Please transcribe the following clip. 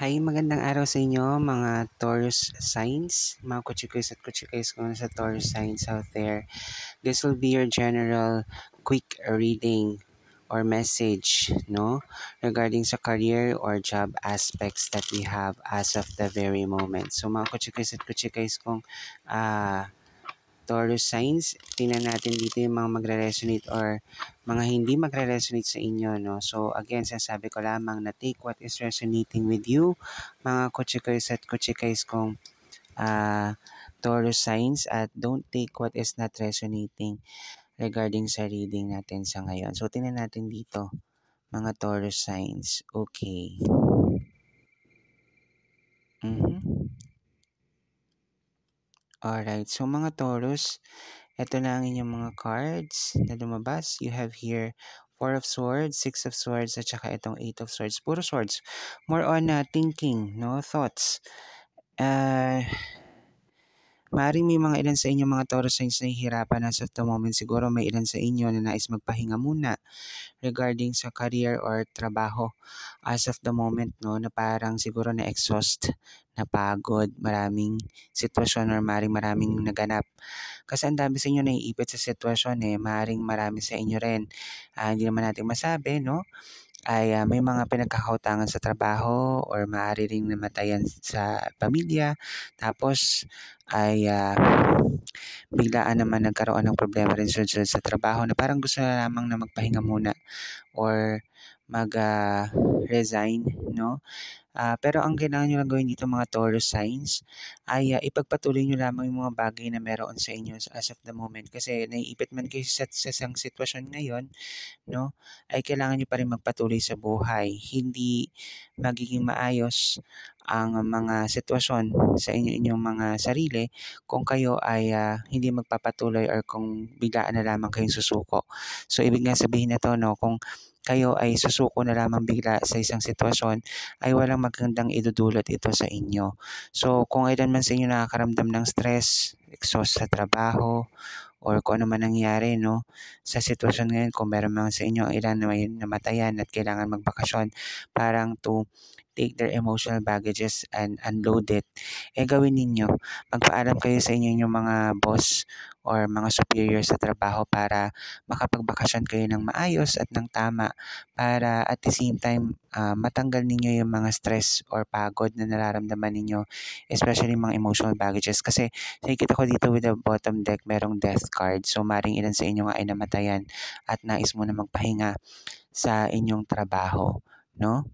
Hi, magandang araw sa inyo mga Taurus signs, mga kuchikoys at kuchikoys ko sa Taurus signs out there. This will be your general quick reading or message, no, regarding sa career or job aspects that we have as of the very moment. So mga kuchikoys at kuchikoys kong Taurus signs, tingnan natin dito yung mga magre-resonate or mga hindi magre-resonate sa inyo, no? So, again, sinasabi ko lamang na take what is resonating with you, mga kuchikoys at kuchikays kong Taurus signs, at don't take what is not resonating regarding sa reading natin sa ngayon. So, tingnan natin dito, mga Taurus signs. Okay. Alright, so mga Taurus, ito na ang inyong mga cards na lumabas. You have here 4 of Swords, 6 of Swords, at saka itong 8 of Swords. Puro Swords. More on thinking, no? Thoughts. Maaaring may mga ilan sa inyo mga Taurus signs na hihirapan as of the moment. Siguro may ilan sa inyo na nais magpahinga muna regarding sa career or trabaho as of the moment, no, na parang siguro na-exhaust, napagod, maraming sitwasyon or maraming naganap. Kasi ang dami sa inyo naiipit sa sitwasyon maaaring marami sa inyo rin. Hindi naman natin masabi, no, ay may mga pinagkakautangan sa trabaho or maaari ring namatayan sa pamilya. Tapos ay biglaan naman nagkaroon ng problema rin sunod sa trabaho na parang gusto na lamang na magpahinga muna or mag-resign, no? Pero ang kailangan nyo lang gawin dito mga Taurus signs ay ipagpatuloy nyo lamang yung mga bagay na meron sa inyo as of the moment. Kasi naiipit man kayo sa isang sitwasyon ngayon, no, ay kailangan nyo pa rin magpatuloy sa buhay. Hindi magiging maayos ang mga sitwasyon sa inyong mga sarili kung kayo ay hindi magpapatuloy or kung biglaan na lamang kayong susuko. So ibig nga sabihin na to, no, kung kayo ay susuko na lamang bigla sa isang sitwasyon, ay walang magandang idudulot ito sa inyo. So kung ilan man sa inyo nakakaramdam ng stress, exhaust sa trabaho, or kung ano man nangyari, no, sa sitwasyon ngayon, kung meron man sa inyo ilan na may namatayan at kailangan magbakasyon, parang to take their emotional baggages and unload it, gawin ninyo. Magpaalam kayo sa inyong mga boss or mga superior sa trabaho para makapagbakasyon kayo ng maayos at ng tama para at the same time matanggal ninyo yung mga stress or pagod na nararamdaman ninyo, especially mga emotional baggages. Kasi nakikita ko dito with the bottom deck, merong death card. So, maring ilan sa inyo nga ay namatayan at nais mo na magpahinga sa inyong trabaho, no?